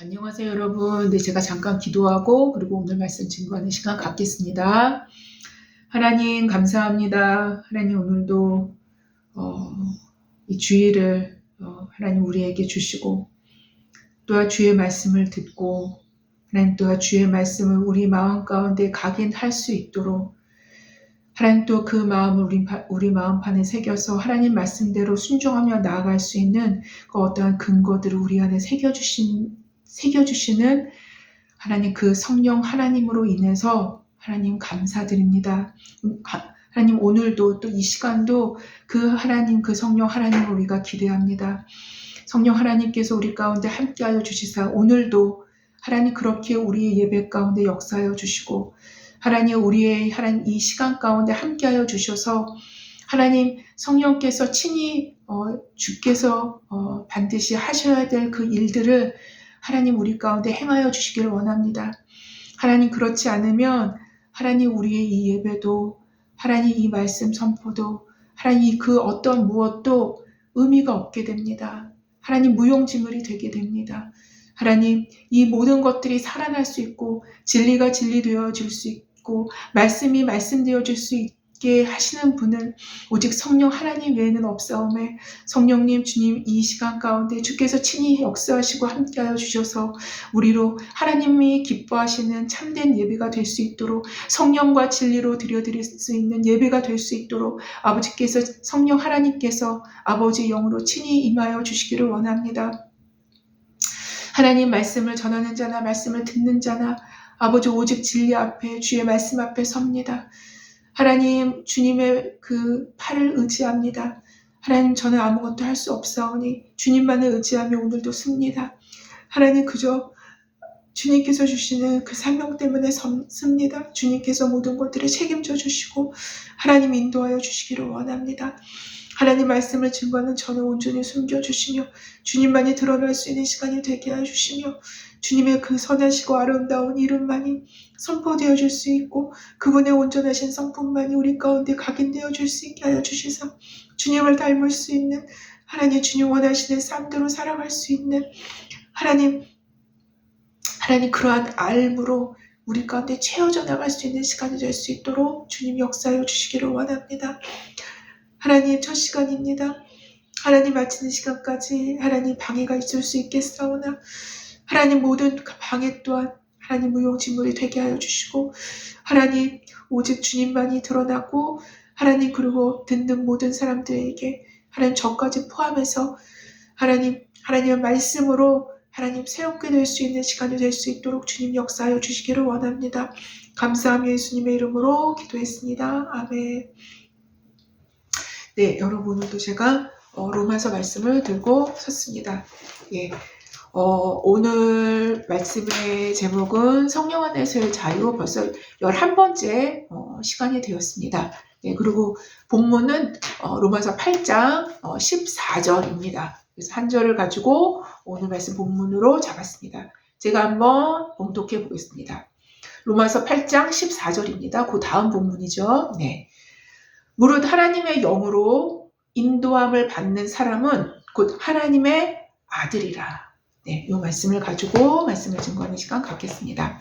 안녕하세요, 여러분. 네, 제가 잠깐 기도하고 그리고 오늘 말씀 증거하는 시간 갖겠습니다. 하나님 감사합니다. 하나님 오늘도 이 주일을 하나님 우리에게 주시고 또한 주의 말씀을 듣고 하나님 또한 주의 말씀을 우리 마음 가운데 각인할 수 있도록 하나님 또 그 마음을 우리 마음판에 새겨서 하나님 말씀대로 순종하며 나아갈 수 있는 그 어떠한 근거들을 우리 안에 새겨주시는 하나님 그 성령 하나님으로 인해서 하나님 감사드립니다. 하나님 오늘도 또 이 시간도 그 하나님 그 성령 하나님을 우리가 기대합니다. 성령 하나님께서 우리 가운데 함께하여 주시사 오늘도 하나님 그렇게 우리의 예배 가운데 역사하여 주시고 하나님 우리의 하나님 이 시간 가운데 함께하여 주셔서 하나님 성령께서 친히 주께서 반드시 하셔야 될 그 일들을 하나님 우리 가운데 행하여 주시기를 원합니다. 하나님 그렇지 않으면 하나님 우리의 이 예배도 하나님 이 말씀 선포도 하나님 그 어떤 무엇도 의미가 없게 됩니다. 하나님 무용지물이 되게 됩니다. 하나님 이 모든 것들이 살아날 수 있고 진리가 진리되어질 수 있고 말씀이 말씀되어질 수 있게 하시는 분은 오직 성령 하나님 외에는 없사오매 성령님 주님 이 시간 가운데 주께서 친히 역사하시고 함께하여 주셔서 우리로 하나님이 기뻐하시는 참된 예배가 될 수 있도록 성령과 진리로 드려드릴 수 있는 예배가 될 수 있도록 아버지께서 성령 하나님께서 아버지 영으로 친히 임하여 주시기를 원합니다. 하나님 말씀을 전하는 자나 말씀을 듣는 자나 아버지 오직 진리 앞에 주의 말씀 앞에 섭니다. 하나님 주님의 그 팔을 의지합니다. 하나님 저는 아무것도 할 수 없사오니 주님만을 의지하며 오늘도 씁니다. 하나님 그저 주님께서 주시는 그 사명 때문에 씁니다. 주님께서 모든 것들을 책임져 주시고 하나님 인도하여 주시기를 원합니다. 하나님 말씀을 증거하는 저는 온전히 숨겨주시며 주님만이 드러날 수 있는 시간이 되게 해주시며 주님의 그 선하시고 아름다운 이름만이 선포되어 줄 수 있고 그분의 온전하신 성품만이 우리 가운데 각인되어 줄 수 있게 하여 주시사 주님을 닮을 수 있는 하나님 주님 원하시는 삶대로 살아갈 수 있는 하나님 그러한 알므로 우리 가운데 채워져 나갈 수 있는 시간이 될 수 있도록 주님 역사하여 주시기를 원합니다. 하나님 첫 시간입니다. 하나님 마치는 시간까지 하나님 방해가 있을 수 있겠사오나 하나님 모든 방해 또한 하나님 무용지물이 되게 하여 주시고 하나님 오직 주님만이 드러나고 하나님 그리고 듣는 모든 사람들에게 하나님 저까지 포함해서 하나님의 말씀으로 하나님 새롭게 될 수 있는 시간이 될 수 있도록 주님 역사하여 주시기를 원합니다. 감사하며 예수님의 이름으로 기도했습니다. 아멘. 네, 여러분 오늘도 제가 로마서 말씀을 들고 섰습니다. 예, 오늘 말씀의 제목은 성령 안에서의 자유 벌써 11번째 시간이 되었습니다. 네, 그리고 본문은 로마서 8장 14절입니다. 그래서 한 절을 가지고 오늘 말씀 본문으로 잡았습니다. 제가 한번 봉독해 보겠습니다. 로마서 8장 14절입니다. 그 다음 본문이죠. 네. 무릇 하나님의 영으로 인도함을 받는 사람은 곧 하나님의 아들이라. 네, 이 말씀을 가지고 말씀을 증거하는 시간 갖겠습니다.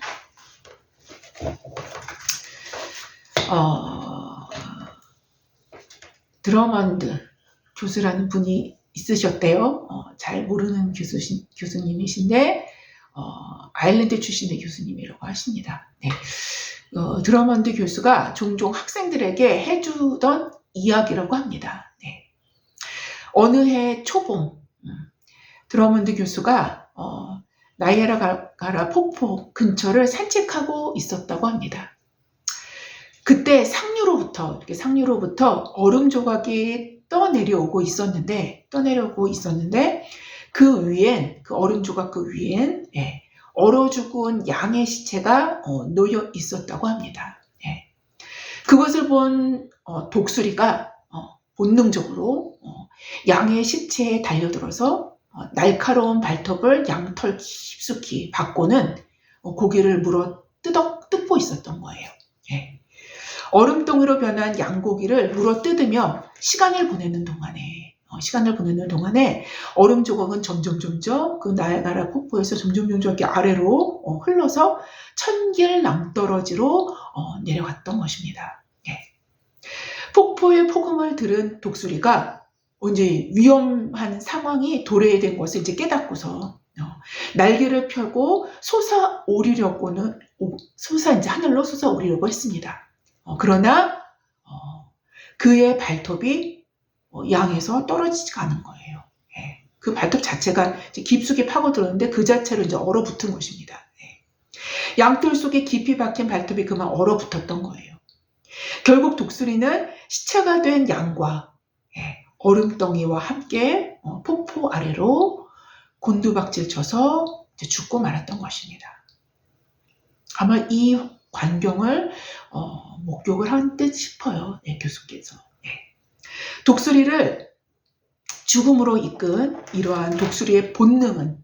드러먼드 교수라는 분이 있으셨대요. 잘 모르는 교수님이신데 아일랜드 출신의 교수님이라고 하십니다. 네. 드러먼드 교수가 종종 학생들에게 해주던 이야기라고 합니다. 네. 어느 해 초봄 드러먼드 교수가 나이아가라 폭포 근처를 산책하고 있었다고 합니다. 그때 상류로부터 얼음 조각이 떠내려오고 있었는데 그 얼음 조각 그 위엔 얼어 죽은 양의 시체가 놓여 있었다고 합니다. 그것을 본 독수리가 본능적으로 양의 시체에 달려들어서 날카로운 발톱을 양털 깊숙이 박고는 고기를 물어 뜯고 있었던 거예요. 얼음덩이로 변한 양고기를 물어 뜯으며 시간을 보내는 동안에 시간을 보내는 동안에 얼음 조각은 점점 그 나야가라 폭포에서 점점 이렇게 아래로 흘러서 천길 낭떠러지로 내려갔던 것입니다. 예. 폭포의 폭음을 들은 독수리가 이제 위험한 상황이 도래된 것을 이제 깨닫고서 날개를 펴고 이제 하늘로 솟아오르려고 했습니다. 그러나 그의 발톱이 양에서 떨어지지가 않은 거예요. 예. 그 발톱 자체가 이제 깊숙이 파고들었는데 그 자체로 이제 얼어붙은 것입니다. 예. 양털 속에 깊이 박힌 발톱이 그만 얼어붙었던 거예요. 결국 독수리는 시체가 된 양과 얼음덩이와 함께 폭포 아래로 곤두박질 쳐서 이제 죽고 말았던 것입니다. 아마 이 광경을 목격을 한 듯 싶어요. 교수께서. 독수리를 죽음으로 이끈 이러한 독수리의 본능은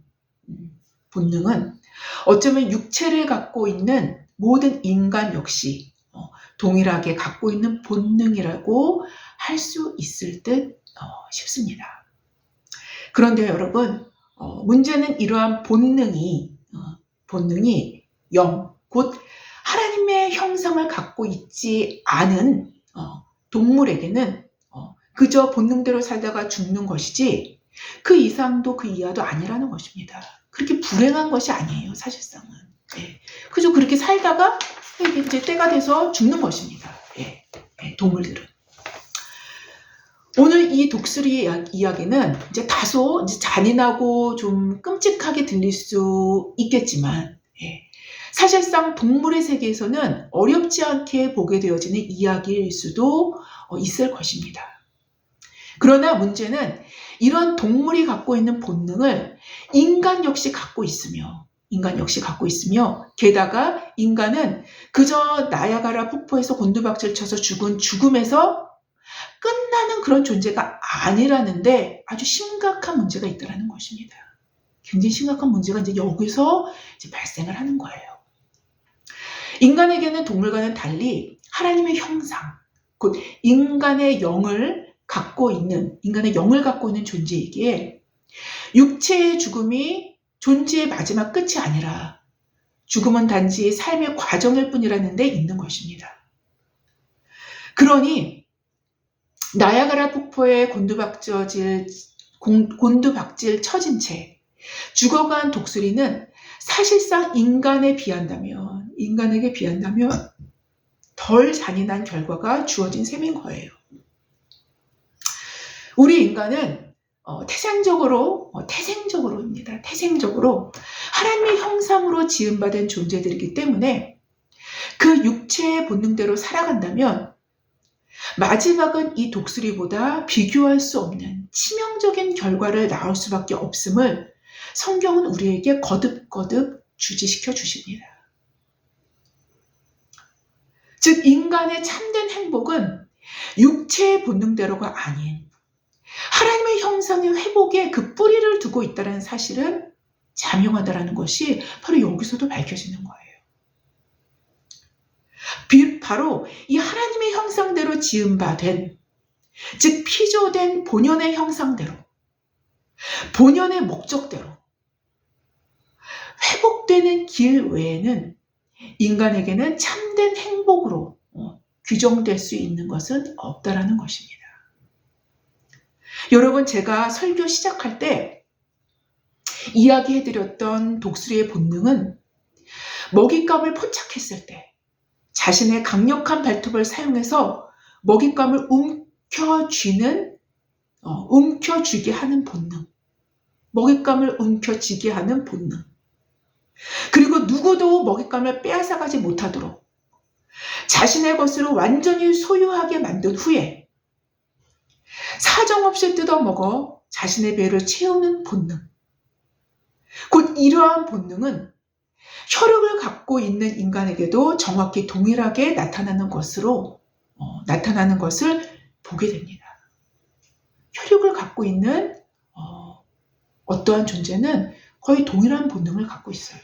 어쩌면 육체를 갖고 있는 모든 인간 역시 동일하게 갖고 있는 본능이라고 할 수 있을 듯 싶습니다. 그런데 여러분, 문제는 이러한 본능이 곧 하나님의 형상을 갖고 있지 않은 동물에게는 그저 본능대로 살다가 죽는 것이지 그 이상도 그 이하도 아니라는 것입니다. 그렇게 불행한 것이 아니에요, 사실상은. 그저 그렇게 살다가 이제 때가 돼서 죽는 것입니다. 동물들은. 오늘 이 독수리의 이야기는 이제 다소 잔인하고 좀 끔찍하게 들릴 수 있겠지만, 사실상 동물의 세계에서는 어렵지 않게 보게 되어지는 이야기일 수도 있을 것입니다. 그러나 문제는 이런 동물이 갖고 있는 본능을 인간 역시 갖고 있으며 게다가 인간은 그저 나야가라 폭포에서 곤두박질 쳐서 죽은 죽음에서 끝나는 그런 존재가 아니라는데 아주 심각한 문제가 있다는 것입니다. 굉장히 심각한 문제가 이제 여기서 이제 발생을 하는 거예요. 인간에게는 동물과는 달리 하나님의 형상, 곧 인간의 영을 갖고 있는 존재이기에 육체의 죽음이 존재의 마지막 끝이 아니라 죽음은 단지 삶의 과정일 뿐이라는 데 있는 것입니다. 그러니 나야가라 폭포에 곤두박질 쳐진 채 죽어간 독수리는 사실상 인간에게 비한다면 덜 잔인한 결과가 주어진 셈인 거예요. 우리 인간은 태생적으로입니다. 태생적으로 하나님의 형상으로 지음받은 존재들이기 때문에 그 육체의 본능대로 살아간다면 마지막은 이 독수리보다 비교할 수 없는 치명적인 결과를 낳을 수밖에 없음을 성경은 우리에게 거듭 주지시켜 주십니다. 즉 인간의 참된 행복은 육체의 본능대로가 아닌 하나님의 형상의 회복에 그 뿌리를 두고 있다는 사실은 자명하다라는 것이 바로 여기서도 밝혀지는 거예요. 바로 이 하나님의 형상대로 지음받은, 즉 피조된 본연의 형상대로, 본연의 목적대로 회복되는 길 외에는 인간에게는 참된 행복으로 규정될 수 있는 것은 없다라는 것입니다. 여러분, 제가 설교 시작할 때 이야기해드렸던 독수리의 본능은 먹잇감을 포착했을 때 자신의 강력한 발톱을 사용해서 먹잇감을 움켜쥐게 하는 본능. 먹잇감을 움켜쥐게 하는 본능. 그리고 누구도 먹잇감을 빼앗아가지 못하도록 자신의 것으로 완전히 소유하게 만든 후에 사정없이 뜯어먹어 자신의 배를 채우는 본능. 곧 이러한 본능은 혈육을 갖고 있는 인간에게도 정확히 동일하게 나타나는 것을 보게 됩니다. 혈육을 갖고 있는 어떠한 존재는 거의 동일한 본능을 갖고 있어요.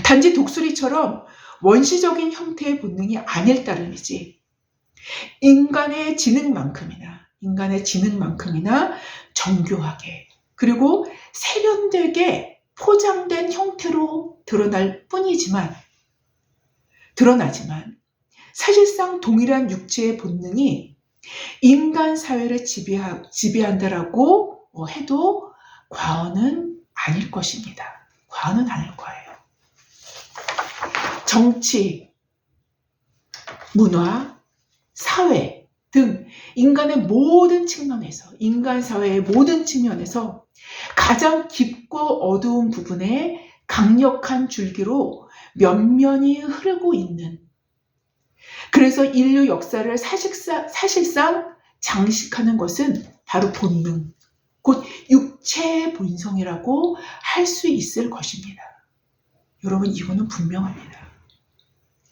단지 독수리처럼 원시적인 형태의 본능이 아닐 따름이지 인간의 지능만큼이나 인간의 지능만큼이나 정교하게 그리고 세련되게 포장된 형태로 드러나지만 사실상 동일한 육체의 본능이 인간 사회를 지배한다라고 해도 과언은 아닐 것입니다. 과언은 아닐 거예요. 정치, 문화, 사회 등 인간의 모든 측면에서, 인간 사회의 모든 측면에서 가장 깊고 어두운 부분에 강력한 줄기로 면면이 흐르고 있는, 그래서 인류 역사를 사실상 장식하는 것은 바로 본능, 곧 육체의 본성이라고 할 수 있을 것입니다. 여러분, 이거는 분명합니다.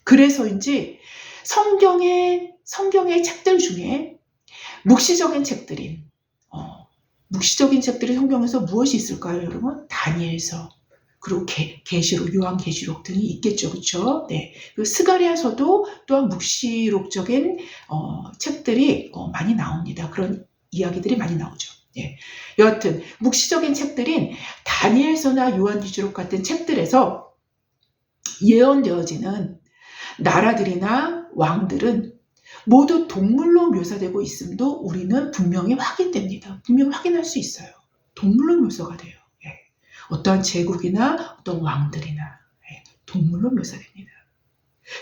그래서인지 성경의 책들 중에 묵시적인 책들이 성경에서 무엇이 있을까요, 여러분? 다니엘서, 그리고 계시록, 요한계시록 등이 있겠죠, 그렇죠? 네, 그 스가랴서도 또한 묵시록적인 책들이 많이 나옵니다. 그런 이야기들이 많이 나오죠. 네. 여하튼 묵시적인 책들인 다니엘서나 요한계시록 같은 책들에서 예언되어지는 나라들이나 왕들은 모두 동물로 묘사되고 있음도 우리는 분명히 확인됩니다. 분명히 확인할 수 있어요. 동물로 묘사가 돼요. 예. 어떠한 제국이나 어떤 왕들이나 동물로 묘사됩니다.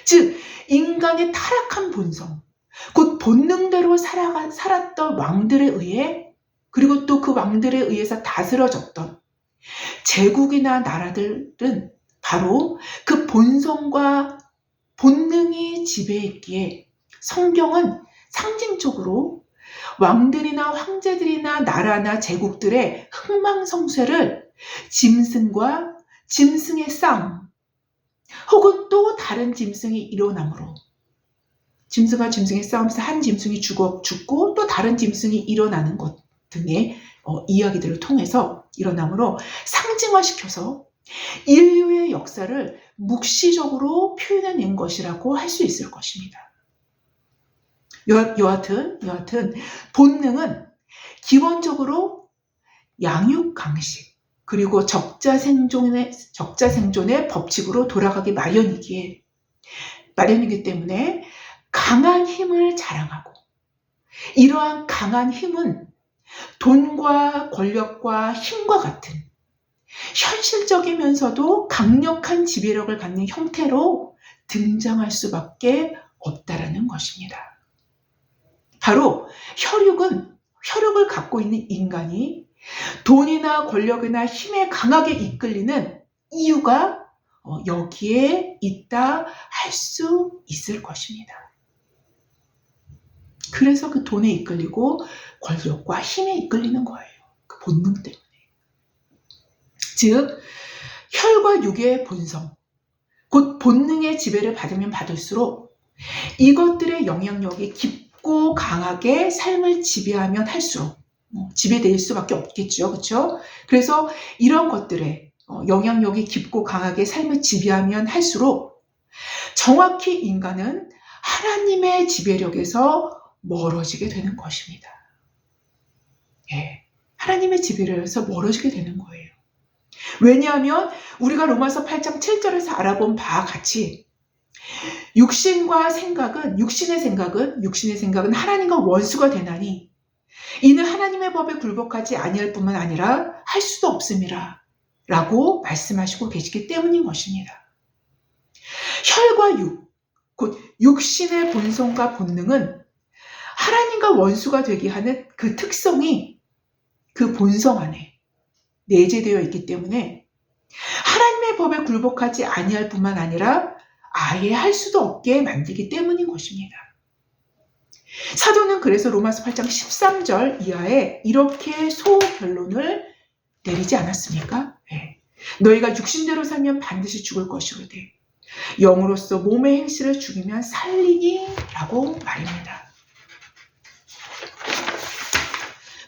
즉 인간의 타락한 본성, 곧 본능대로 살았던 왕들에 의해, 그리고 또 그 왕들에 의해서 다스려졌던 제국이나 나라들은 바로 그 본성과 본능이 지배했기에 성경은 상징적으로 왕들이나 황제들이나 나라나 제국들의 흥망성쇠를 짐승과 짐승의 싸움, 혹은 또 다른 짐승이 일어남으로, 짐승과 짐승의 싸움에서 한 짐승이 죽고 또 다른 짐승이 일어나는 것 등의 이야기들을 통해서 일어남으로 상징화시켜서 인류의 역사를 묵시적으로 표현해낸 것이라고 할 수 있을 것입니다. 여하튼 본능은 기본적으로 양육 강식 그리고 적자 생존의 법칙으로 돌아가기 마련이기 때문에 강한 힘을 자랑하고, 이러한 강한 힘은 돈과 권력과 힘과 같은 현실적이면서도 강력한 지배력을 갖는 형태로 등장할 수밖에 없다라는 것입니다. 바로 혈육을 갖고 있는 인간이 돈이나 권력이나 힘에 강하게 이끌리는 이유가 여기에 있다 할 수 있을 것입니다. 그래서 그 돈에 이끌리고 권력과 힘에 이끌리는 거예요. 그 본능 때문에. 즉 혈과 육의 본성, 곧 본능의 지배를 받으면 받을수록 이것들의 영향력이 깊고 강하게 삶을 지배하면 할수록 지배될 수밖에 없겠죠. 그렇죠? 그래서 이런 것들의 영향력이 깊고 강하게 삶을 지배하면 할수록 정확히 인간은 하나님의 지배력에서 멀어지게 되는 것입니다. 예, 하나님의 지배력에서 멀어지게 되는 거예요. 왜냐하면 우리가 로마서 8장 7절에서 알아본 바와 같이 육신의 생각은 하나님과 원수가 되나니 이는 하나님의 법에 굴복하지 아니할 뿐만 아니라 할 수도 없음이라 라고 말씀하시고 계시기 때문인 것입니다. 혈과 육, 곧 육신의 본성과 본능은 하나님과 원수가 되게 하는 그 특성이 그 본성 안에 내재되어 있기 때문에 하나님의 법에 굴복하지 아니할 뿐만 아니라 아예 할 수도 없게 만들기 때문인 것입니다. 사도는 그래서 로마서 8장 13절 이하에 이렇게 소결론을 내리지 않았습니까? 네. 너희가 육신대로 살면 반드시 죽을 것이로되 영으로서 몸의 행실을 죽이면 살리니 라고 말입니다.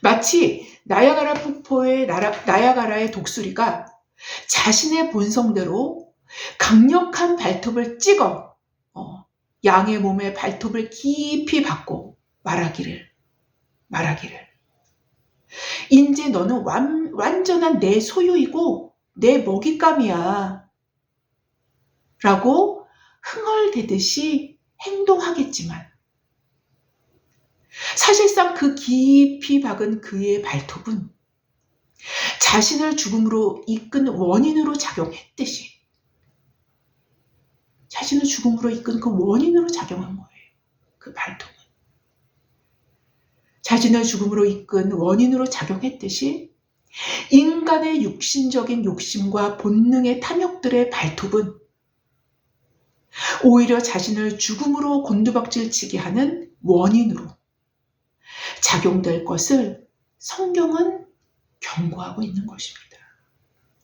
마치 나야가라 폭포의 나야가라의 독수리가 자신의 본성대로 강력한 발톱을 찍어 양의 몸에 발톱을 깊이 박고 말하기를 말하기를 이제 너는 완전한 내 소유이고 내 먹잇감이야 라고 흥얼대듯이 행동하겠지만 사실상 그 깊이 박은 그의 발톱은 자신을 죽음으로 이끈 원인으로 작용했듯이 자신을 죽음으로 이끈 그 원인으로 작용한 거예요. 그 발톱은. 자신을 죽음으로 이끈 원인으로 작용했듯이 인간의 육신적인 욕심과 본능의 탐욕들의 발톱은 오히려 자신을 죽음으로 곤두박질치게 하는 원인으로 작용될 것을 성경은 경고하고 있는 것입니다.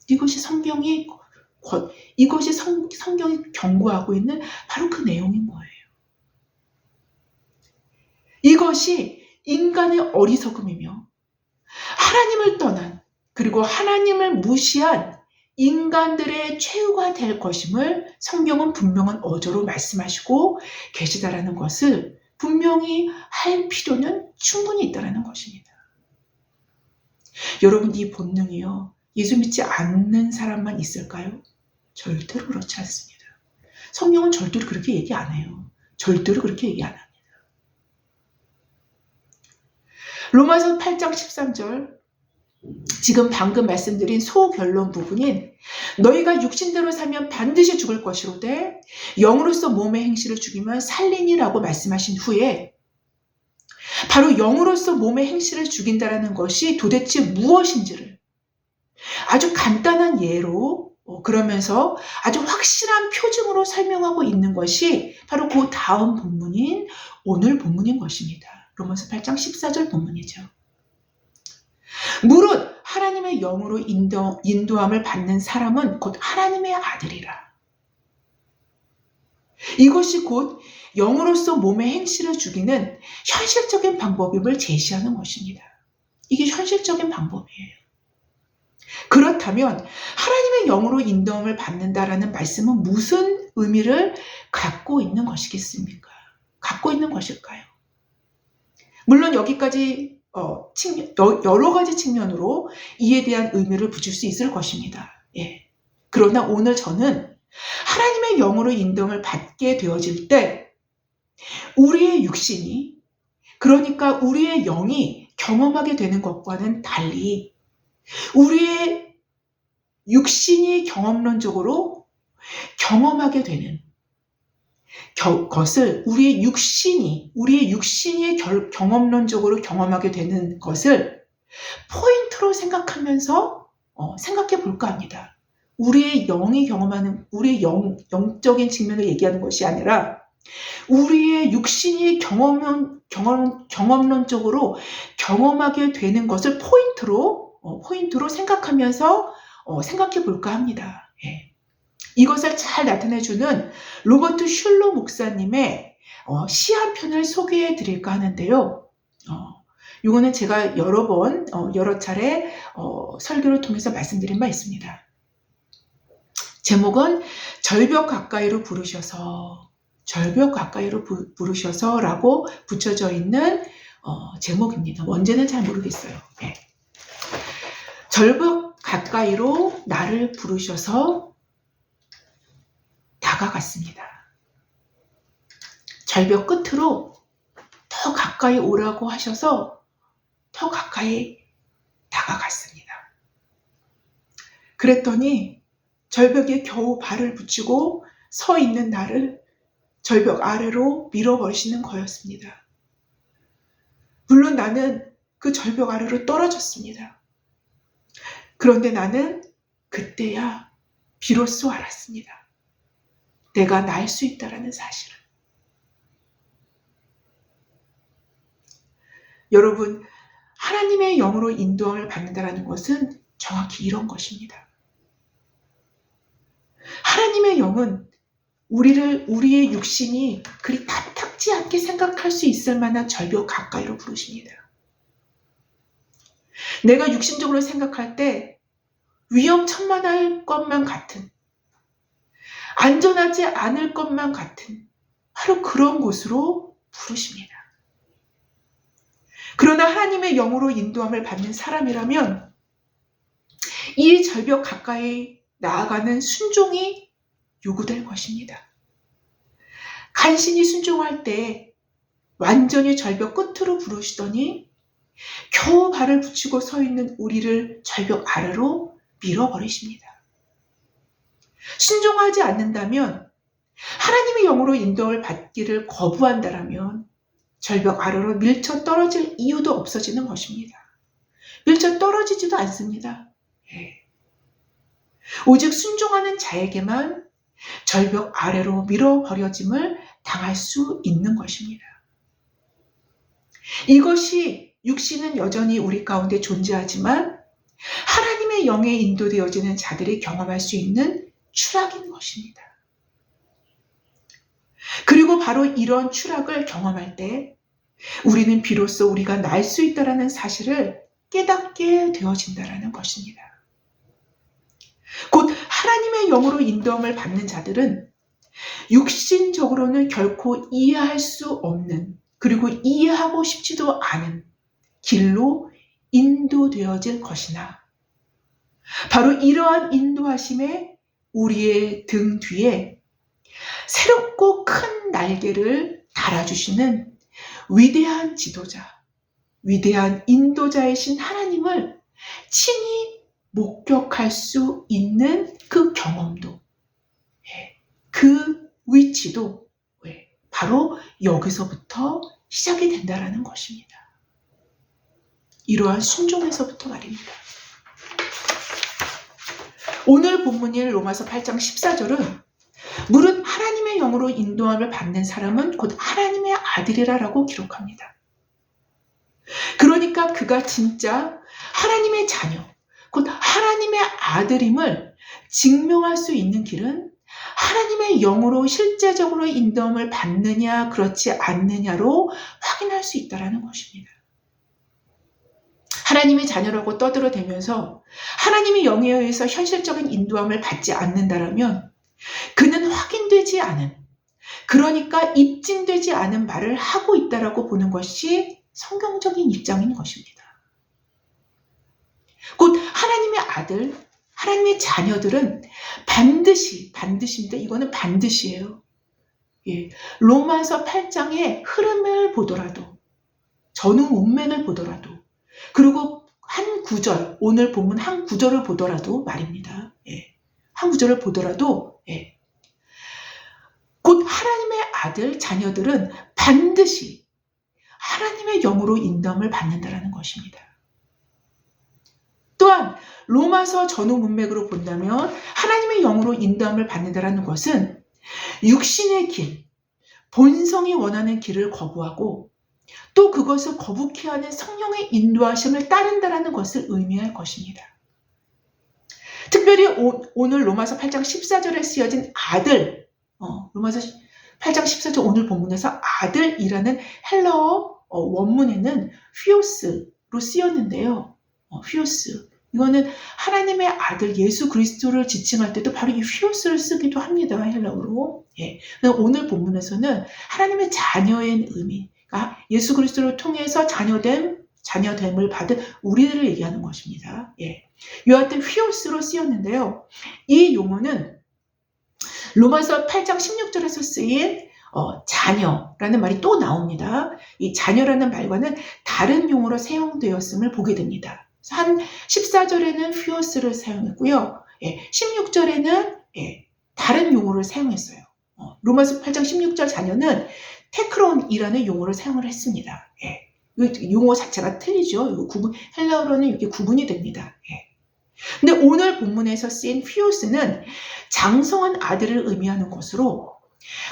이것이 성경이 경고하고 있는 바로 그 내용인 거예요. 이것이 인간의 어리석음이며 하나님을 떠난 그리고 하나님을 무시한 인간들의 최후가 될 것임을 성경은 분명한 어조로 말씀하시고 계시다라는 것을 분명히 할 필요는 충분히 있다라는 것입니다. 여러분, 이 본능이요, 예수 믿지 않는 사람만 있을까요? 절대로 그렇지 않습니다. 성경은 절대로 그렇게 얘기 안 해요. 절대로 그렇게 얘기 안 합니다. 로마서 8장 13절, 지금 방금 말씀드린 소결론 부분인 너희가 육신대로 살면 반드시 죽을 것이로되 영으로서 몸의 행실을 죽이면 살리니라고 말씀하신 후에 바로 영으로서 몸의 행실을 죽인다라는 것이 도대체 무엇인지를 아주 간단한 예로 그러면서 아주 확실한 표징으로 설명하고 있는 것이 바로 그 다음 본문인 오늘 본문인 것입니다. 로마서 8장 14절 본문이죠. 무릇 하나님의 영으로 인도함을 받는 사람은 곧 하나님의 아들이라. 이것이 곧 영으로서 몸의 행실을 죽이는 현실적인 방법임을 제시하는 것입니다. 이게 현실적인 방법이에요. 그렇다면 하나님의 영으로 인도함을 받는다라는 말씀은 무슨 의미를 갖고 있는 것이겠습니까? 갖고 있는 것일까요? 물론 여기까지 여러 가지 측면으로 이에 대한 의미를 붙일 수 있을 것입니다. 예. 그러나 오늘 저는 하나님의 영으로 인도함을 받게 되어질 때 우리의 육신이, 그러니까 우리의 영이 경험하게 되는 것과는 달리 우리의 육신이 경험론적으로 경험하게 되는 것을 우리의 육신이 경험론적으로 경험하게 되는 것을 포인트로 생각하면서 생각해 볼까 합니다. 우리의 영이 경험하는, 우리의 영적인 측면을 얘기하는 것이 아니라 우리의 육신이 경험론적으로 경험하게 되는 것을 포인트로 생각하면서 생각해 볼까 합니다. 예. 이것을 잘 나타내주는 로버트 슐러 목사님의 시 한 편을 소개해 드릴까 하는데요. 이거는 제가 여러 차례 설교를 통해서 말씀드린 바 있습니다. 제목은 절벽 가까이로 부르셔서라고 붙여져 있는 제목입니다. 원제는 잘 모르겠어요. 네. 절벽 가까이로 나를 부르셔서 다가갔습니다. 절벽 끝으로 더 가까이 오라고 하셔서 더 가까이 다가갔습니다. 그랬더니 절벽에 겨우 발을 붙이고 서 있는 나를 절벽 아래로 밀어버리시는 거였습니다. 물론 나는 그 절벽 아래로 떨어졌습니다. 그런데 나는 그때야 비로소 알았습니다. 내가 날 수 있다라는 사실을. 여러분, 하나님의 영으로 인도함을 받는다라는 것은 정확히 이런 것입니다. 하나님의 영은 우리의 육신이 그리 탐탁지 않게 생각할 수 있을 만한 절벽 가까이로 부르십니다. 내가 육신적으로 생각할 때 위험천만할 것만 같은, 안전하지 않을 것만 같은 바로 그런 곳으로 부르십니다. 그러나 하나님의 영으로 인도함을 받는 사람이라면 이 절벽 가까이 나아가는 순종이 요구될 것입니다. 간신히 순종할 때 완전히 절벽 끝으로 부르시더니 겨우 발을 붙이고 서 있는 우리를 절벽 아래로 밀어버리십니다. 순종하지 않는다면, 하나님의 영으로 인도를 받기를 거부한다라면 절벽 아래로 밀쳐 떨어질 이유도 없어지는 것입니다. 밀쳐 떨어지지도 않습니다. 오직 순종하는 자에게만 절벽 아래로 밀어버려짐을 당할 수 있는 것입니다. 이것이 육신은 여전히 우리 가운데 존재하지만 하나님의 영에 인도되어지는 자들이 경험할 수 있는 추락인 것입니다. 그리고 바로 이런 추락을 경험할 때 우리는 비로소 우리가 날 수 있다는 사실을 깨닫게 되어진다는 것입니다. 곧 하나님의 영으로 인도함을 받는 자들은 육신적으로는 결코 이해할 수 없는, 그리고 이해하고 싶지도 않은 길로 인도되어질 것이나, 바로 이러한 인도하심에 우리의 등 뒤에 새롭고 큰 날개를 달아주시는 위대한 지도자, 위대한 인도자이신 하나님을 친히 목격할 수 있는 그 경험도, 그 위치도 바로 여기서부터 시작이 된다는 것입니다. 이러한 순종에서부터 말입니다. 오늘 본문인 로마서 8장 14절은 무릇 하나님의 영으로 인도함을 받는 사람은 곧 하나님의 아들이라라고 기록합니다. 그러니까 그가 진짜 하나님의 자녀, 곧 하나님의 아들임을 증명할 수 있는 길은 하나님의 영으로 실제적으로 인도함을 받느냐 그렇지 않느냐로 확인할 수 있다는 것입니다. 하나님의 자녀라고 떠들어대면서 하나님의 영에 의해서 현실적인 인도함을 받지 않는다라면 그는 확인되지 않은, 그러니까 입증되지 않은 말을 하고 있다라고 보는 것이 성경적인 입장인 것입니다. 곧 하나님의 아들, 하나님의 자녀들은 반드시인데 이거는 반드시예요. 로마서 8장의 흐름을 보더라도, 전후 문맥을 보더라도, 그리고 한 구절, 오늘 본문 한 구절을 보더라도 말입니다. 한 구절을 보더라도 곧 하나님의 아들, 자녀들은 반드시 하나님의 영으로 인도함을 받는다라는 것입니다. 또한 로마서 전후 문맥으로 본다면 하나님의 영으로 인도함을 받는다라는 것은 육신의 길, 본성이 원하는 길을 거부하고 또 그것을 거북해 하는 성령의 인도하심을 따른다라는 것을 의미할 것입니다. 특별히 오늘 로마서 8장 14절에 쓰여진 아들, 로마서 8장 14절 오늘 본문에서 아들이라는 헬라어 원문에는 휘오스로 쓰였는데요. 휘오스. 이거는 하나님의 아들 예수 그리스도를 지칭할 때도 바로 이 휘오스를 쓰기도 합니다. 헬라어로. 오늘 본문에서는 하나님의 자녀의 의미, 그러니까 예수 그리스도를 통해서 자녀됨을 받은 우리들을 얘기하는 것입니다. 여하튼 휘오스로 쓰였는데요. 이 용어는 로마서 8장 16절에서 쓰인 자녀라는 말이 또 나옵니다. 이 자녀라는 말과는 다른 용어로 사용되었음을 보게 됩니다. 한 14절에는 휘오스를 사용했고요. 16절에는 다른 용어를 사용했어요. 로마서 8장 16절 자녀는 테크론이라는 용어를 사용을 했습니다. 용어 자체가 틀리죠. 헬라어로는 이게 구분이 됩니다. 근데 오늘 본문에서 쓰인 휘오스는 장성한 아들을 의미하는 것으로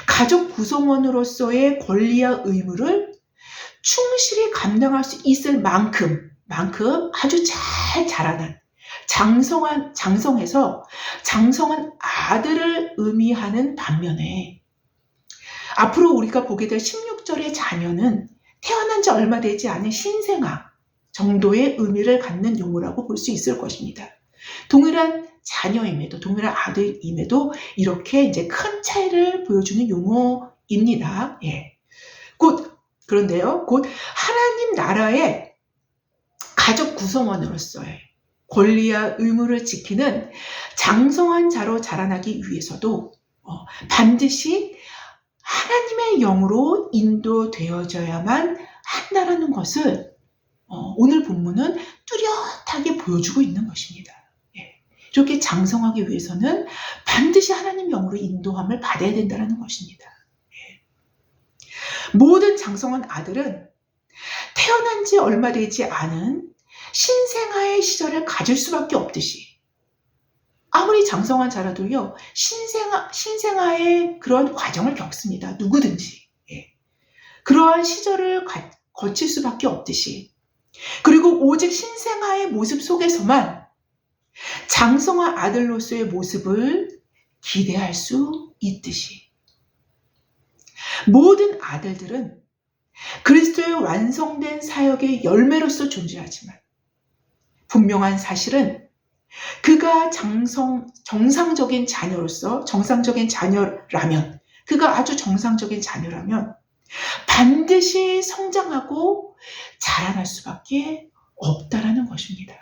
가족 구성원으로서의 권리와 의무를 충실히 감당할 수 있을 만큼 아주 잘 자라난 장성한 아들을 의미하는 반면에 앞으로 우리가 보게 될 16절의 자녀는 태어난 지 얼마 되지 않은 신생아 정도의 의미를 갖는 용어라고 볼 수 있을 것입니다. 동일한 자녀임에도, 동일한 아들임에도 이렇게 이제 큰 차이를 보여주는 용어입니다. 그런데요, 곧 하나님 나라의 가족 구성원으로서의 권리와 의무를 지키는 장성한 자로 자라나기 위해서도 반드시 하나님의 영으로 인도되어져야만 한다는 것을 오늘 본문은 뚜렷하게 보여주고 있는 것입니다. 이렇게 장성하기 위해서는 반드시 하나님의 영으로 인도함을 받아야 된다는 것입니다. 모든 장성한 아들은 태어난 지 얼마 되지 않은 신생아의 시절을 가질 수밖에 없듯이 아무리 장성한 자라도요 신생아의 그런 과정을 겪습니다. 누구든지 그러한 시절을 거칠 수밖에 없듯이 그리고 오직 신생아의 모습 속에서만 장성한 아들로서의 모습을 기대할 수 있듯이 모든 아들들은 그리스도의 완성된 사역의 열매로서 존재하지만 분명한 사실은 그가 정상적인 자녀라면 그가 아주 정상적인 자녀라면 반드시 성장하고 자라날 수밖에 없다라는 것입니다.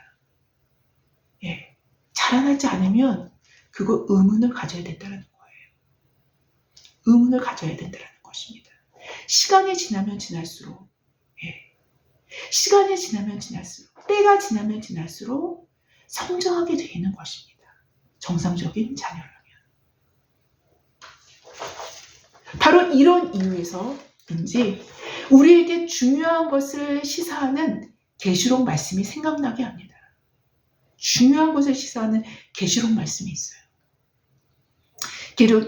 자라나지 않으면 그거 의문을 가져야 된다는 거예요. 의문을 가져야 된다는 것입니다. 시간이 지나면 지날수록 때가 지나면 지날수록 성장하게 되는 것입니다. 정상적인 자녀라면. 바로 이런 이유에서인지 우리에게 중요한 것을 시사하는 계시록 말씀이 생각나게 합니다. 중요한 것을 시사하는 계시록 말씀이 있어요.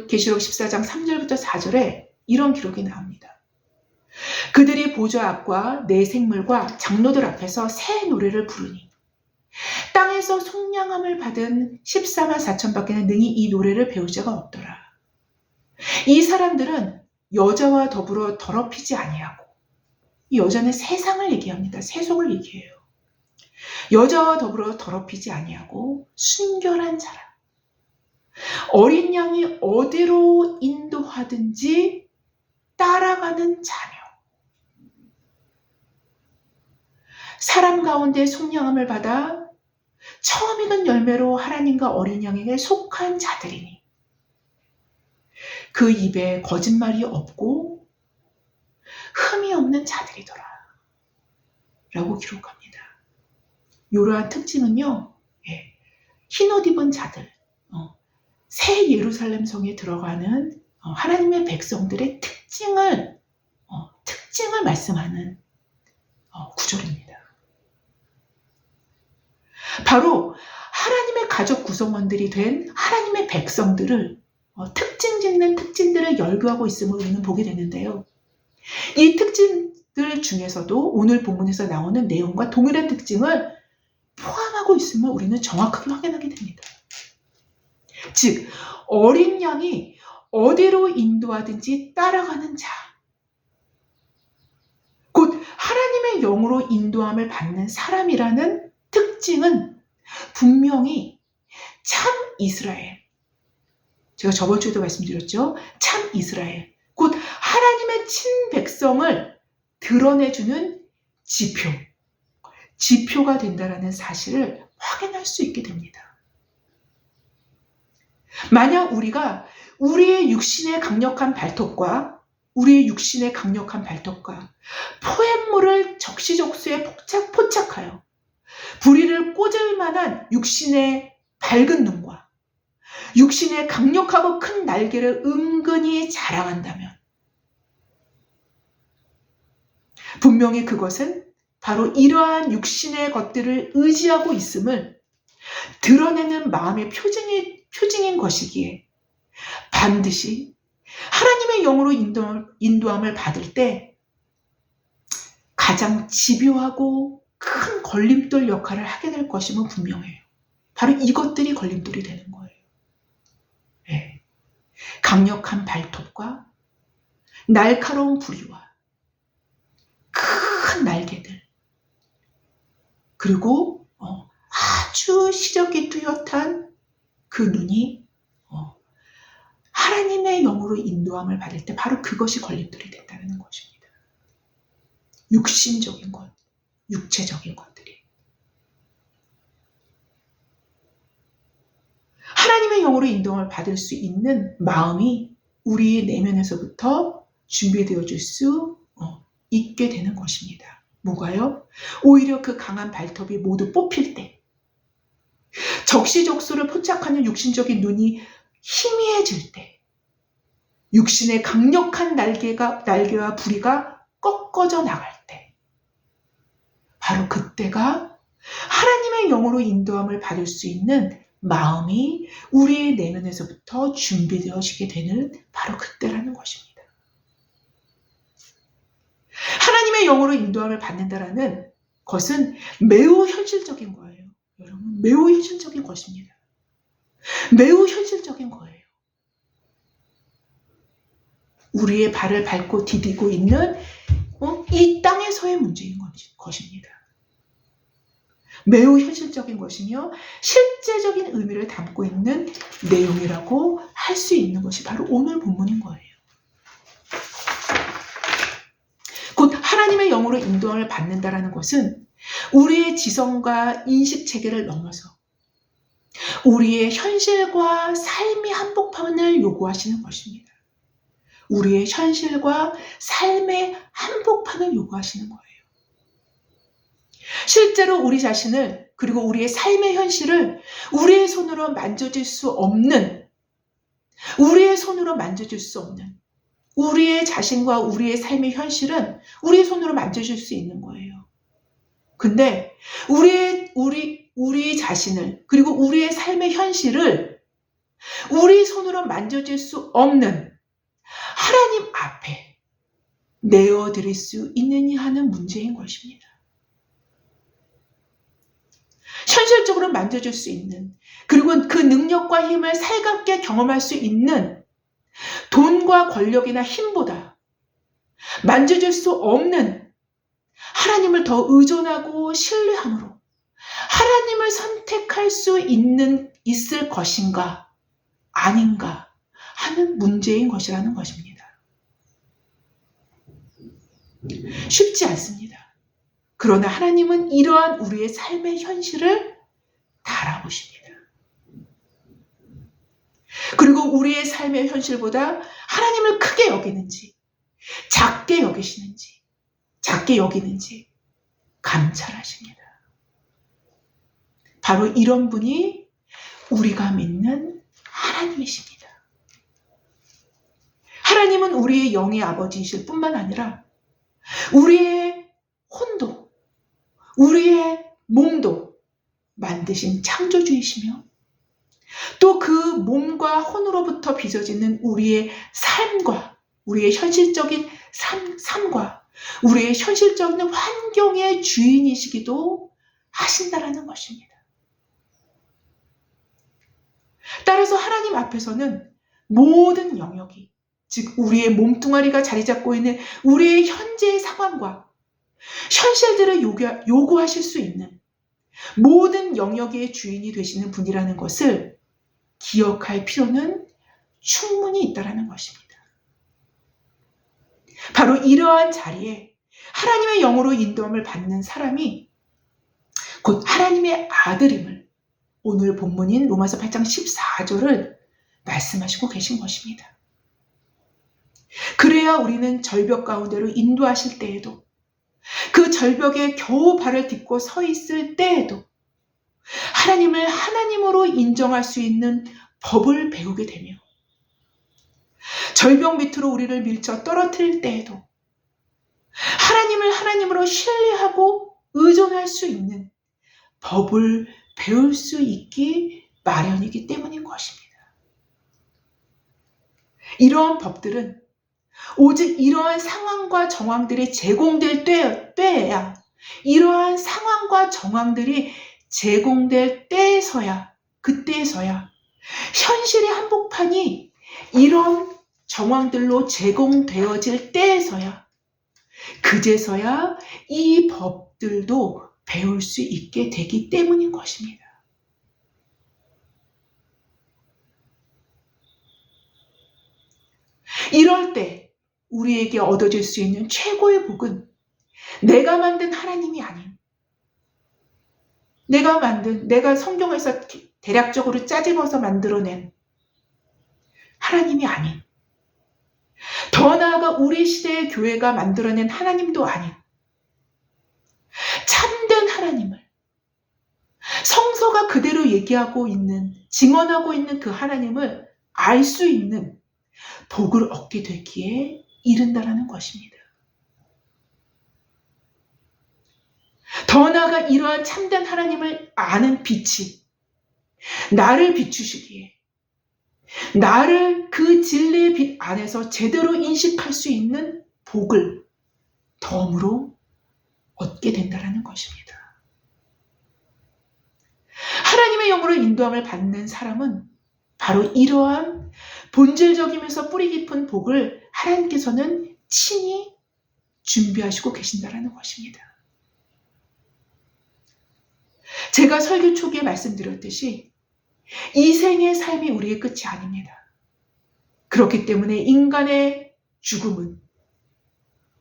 계시록 14장 3절부터 4절에 이런 기록이 나옵니다. 그들이 보좌 앞과 네 생물과 장로들 앞에서 새 노래를 부르니 땅에서 속량함을 받은 14만 4천 밖에는 능히 이 노래를 배울 자가 없더라. 이 사람들은 여자와 더불어 더럽히지 아니하고 이 여자는 세상을 얘기합니다. 세속을 얘기해요. 여자와 더불어 더럽히지 아니하고 순결한 자라. 어린 양이 어디로 인도하든지 따라가는 자며 사람 가운데 속량함을 받아 처음 익은 열매로 하나님과 어린 양에게 속한 자들이니 그 입에 거짓말이 없고 흠이 없는 자들이더라 라고 기록합니다. 이러한 특징은요, 흰옷 입은 자들, 새 예루살렘 성에 들어가는 하나님의 백성들의 특징을 말씀하는 구절입니다. 바로 하나님의 가족 구성원들이 된 하나님의 백성들을 특징 짓는 특징들을 열거하고 있음을 우리는 보게 되는데요. 이 특징들 중에서도 오늘 본문에서 나오는 내용과 동일한 특징을 포함하고 있음을 우리는 정확하게 확인하게 됩니다. 즉 어린 양이 어디로 인도하든지 따라가는 자, 곧 하나님의 영으로 인도함을 받는 사람이라는 특징은 분명히 참 이스라엘, 제가 저번 주에도 말씀드렸죠. 참 이스라엘, 곧 하나님의 친백성을 드러내주는 지표가 된다는 사실을 확인할 수 있게 됩니다. 만약 우리가 우리의 육신의 강력한 발톱과 포획물을 적시적소에 포착하여 부리를 꽂을 만한 육신의 밝은 눈과 육신의 강력하고 큰 날개를 은근히 자랑한다면 분명히 그것은 바로 이러한 육신의 것들을 의지하고 있음을 드러내는 마음의 표징인 것이기에 반드시 하나님의 영으로 인도함을 받을 때 가장 집요하고 큰 걸림돌 역할을 하게 될 것임은 분명해요. 바로 이것들이 걸림돌이 되는 거예요. 강력한 발톱과 날카로운 부리와 큰 날개들, 그리고 아주 시력이 뚜렷한 그 눈이 하나님의 영으로 인도함을 받을 때 바로 그것이 걸림돌이 된다는 것입니다. 육신적인 것, 육체적인 것들이. 하나님의 영으로 인도함을 받을 수 있는 마음이 우리 내면에서부터 준비되어질 수 있게 되는 것입니다. 뭐가요? 오히려 그 강한 발톱이 모두 뽑힐 때, 적시적소를 포착하는 육신적인 눈이 희미해질 때, 육신의 강력한 날개와 부리가 꺾어져 나갈 때, 바로 그때가 하나님의 영으로 인도함을 받을 수 있는 마음이 우리의 내면에서부터 준비되어지게 되는 바로 그때라는 것입니다. 하나님의 영으로 인도함을 받는다라는 것은 매우 현실적인 거예요. 여러분, 매우 현실적인 것입니다. 매우 현실적인 거예요. 우리의 발을 밟고 디디고 있는 이 땅에서의 문제인 것입니다. 매우 현실적인 것이며 실제적인 의미를 담고 있는 내용이라고 할 수 있는 것이 바로 오늘 본문인 거예요. 곧 하나님의 영으로 인도함을 받는다라는 것은 우리의 지성과 인식 체계를 넘어서 우리의 현실과 삶의 한복판을 요구하시는 것입니다. 우리의 현실과 삶의 한복판을 요구하시는 거예요. 실제로 우리 자신을 그리고 우리의 삶의 현실을 우리의 손으로 만져질 수 없는 우리의 자신과 우리의 삶의 현실은 우리의 손으로 만져질 수 있는 거예요. 근데 우리 자신을 그리고 우리의 삶의 현실을 우리 손으로 만져질 수 없는 하나님 앞에 내어드릴 수 있느냐 하는 문제인 것입니다. 현실적으로 만져줄 수 있는, 그리고 그 능력과 힘을 살갑게 경험할 수 있는 돈과 권력이나 힘보다 만져줄 수 없는 하나님을 더 의존하고 신뢰함으로 하나님을 선택할 수 있을 것인가 아닌가 하는 문제인 것이라는 것입니다. 쉽지 않습니다. 그러나 하나님은 이러한 우리의 삶의 현실을 다 알아보십니다. 그리고 우리의 삶의 현실보다 하나님을 크게 여기는지, 작게 여기는지 감찰하십니다. 바로 이런 분이 우리가 믿는 하나님이십니다. 하나님은 우리의 영의 아버지이실 뿐만 아니라 우리의 혼도, 우리의 몸도 만드신 창조주이시며 또 그 몸과 혼으로부터 빚어지는 우리의 삶과 우리의 현실적인 삶과 우리의 현실적인 환경의 주인이시기도 하신다라는 것입니다. 따라서 하나님 앞에서는 모든 영역이, 즉 우리의 몸뚱아리가 자리 잡고 있는 우리의 현재의 상황과 현실들을 요구하실 수 있는 모든 영역의 주인이 되시는 분이라는 것을 기억할 필요는 충분히 있다라는 것입니다. 바로 이러한 자리에 하나님의 영으로 인도함을 받는 사람이 곧 하나님의 아들임을 오늘 본문인 로마서 8장 14절을 말씀하시고 계신 것입니다. 그래야 우리는 절벽 가운데로 인도하실 때에도, 그 절벽에 겨우 발을 딛고 서 있을 때에도 하나님을 하나님으로 인정할 수 있는 법을 배우게 되며, 절벽 밑으로 우리를 밀쳐 떨어뜨릴 때에도 하나님을 하나님으로 신뢰하고 의존할 수 있는 법을 배울 수 있기 마련이기 때문인 것입니다. 이러한 법들은 오직 이러한 상황과 정황들이 제공될 때에야, 이러한 상황과 정황들이 제공될 때에서야, 그때에서야 현실의 한복판이 이런 정황들로 제공되어질 때에서야, 그제서야 이 법들도 배울 수 있게 되기 때문인 것입니다. 이럴 때 우리에게 얻어질 수 있는 최고의 복은 내가 만든 하나님이 아닌, 내가 성경에서 대략적으로 짜집어서 만들어낸 하나님이 아닌, 더 나아가 우리 시대의 교회가 만들어낸 하나님도 아닌 참된 하나님을, 성서가 그대로 얘기하고 있는, 증언하고 있는 그 하나님을 알 수 있는 복을 얻게 되기에 이른다라는 것입니다. 더 나아가 이러한 참된 하나님을 아는 빛이 나를 비추시기에, 나를 그 진리의 빛 안에서 제대로 인식할 수 있는 복을 덤으로 얻게 된다는 것입니다. 하나님의 영으로 인도함을 받는 사람은 바로 이러한 본질적이면서 뿌리 깊은 복을 하나님께서는 친히 준비하시고 계신다는 것입니다. 제가 설교 초기에 말씀드렸듯이 이 생의 삶이 우리의 끝이 아닙니다. 그렇기 때문에 인간의 죽음은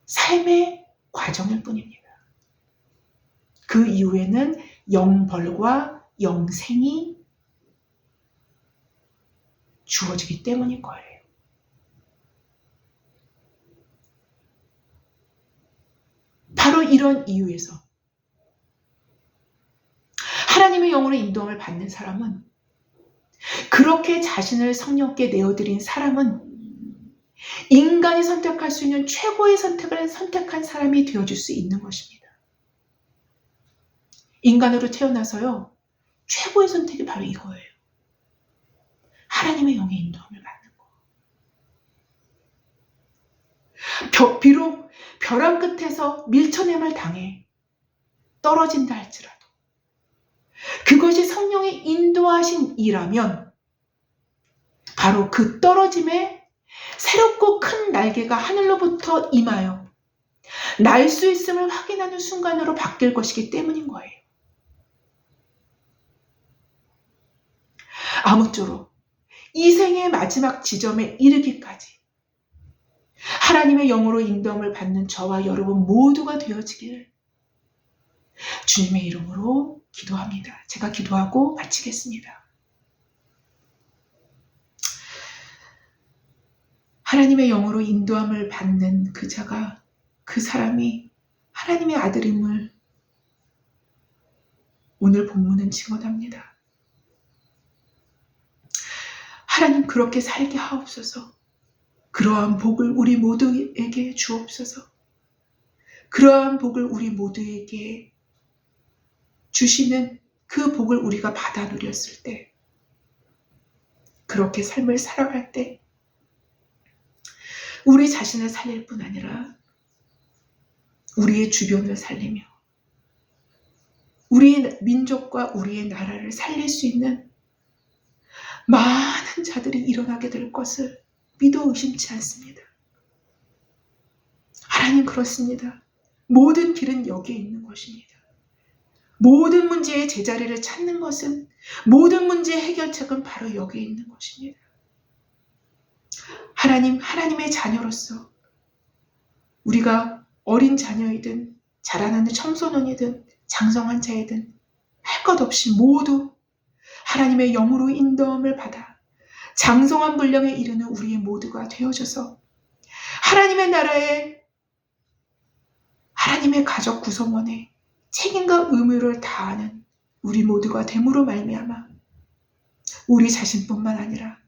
삶의 과정일 뿐입니다. 그 이후에는 영벌과 영생이 주어지기 때문인 거예요. 바로 이런 이유에서 하나님의 영으로 인도함을 받는 사람은, 그렇게 자신을 성령께 내어드린 사람은 인간이 선택할 수 있는 최고의 선택을 선택한 사람이 되어줄 수 있는 것입니다. 인간으로 태어나서요, 최고의 선택이 바로 이거예요. 하나님의 영의 인도함을 받는 거. 비록 벼랑 끝에서 밀쳐냄을 당해 떨어진다 할지라도 그것이 성령의 인도하신 이라면 바로 그 떨어짐에 새롭고 큰 날개가 하늘로부터 임하여 날 수 있음을 확인하는 순간으로 바뀔 것이기 때문인 거예요. 아무쪼록 이 생의 마지막 지점에 이르기까지 하나님의 영으로 인도함을 받는 저와 여러분 모두가 되어지기를 주님의 이름으로 기도합니다. 제가 기도하고 마치겠습니다. 하나님의 영으로 인도함을 받는 그 자가, 그 사람이 하나님의 아들임을 오늘 본문은 증언합니다. 하나님, 그렇게 살게 하옵소서. 그러한 복을 우리 모두에게 주옵소서. 그러한 복을 우리 모두에게 주시는 그 복을 우리가 받아 누렸을 때, 그렇게 삶을 살아갈 때 우리 자신을 살릴 뿐 아니라 우리의 주변을 살리며 우리의 민족과 우리의 나라를 살릴 수 있는 많은 자들이 일어나게 될 것을 믿어 의심치 않습니다. 하나님, 그렇습니다. 모든 길은 여기에 있는 것입니다. 모든 문제의 제자리를 찾는 것은, 모든 문제의 해결책은 바로 여기에 있는 것입니다. 하나님, 하나님의 자녀로서 우리가 어린 자녀이든 자라나는 청소년이든 장성한 자이든 할 것 없이 모두 하나님의 영으로 인도함을 받아 장성한 분량에 이르는 우리의 모두가 되어져서 하나님의 나라에, 하나님의 가족 구성원에 책임과 의무를 다하는 우리 모두가 됨으로 말미암아 우리 자신뿐만 아니라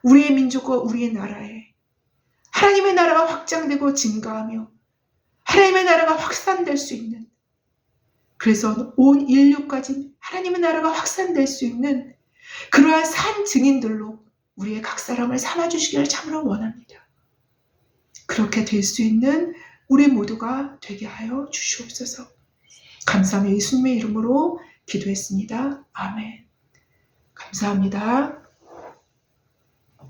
우리의 민족과 우리의 나라에 하나님의 나라가 확장되고 증가하며 하나님의 나라가 확산될 수 있는, 그래서 온 인류까지 하나님의 나라가 확산될 수 있는 그러한 산 증인들로 우리의 각 사람을 삼아주시기를 참으로 원합니다. 그렇게 될 수 있는 우리 모두가 되게 하여 주시옵소서. 감사하며 예수님의 이름으로 기도했습니다. 아멘. 감사합니다.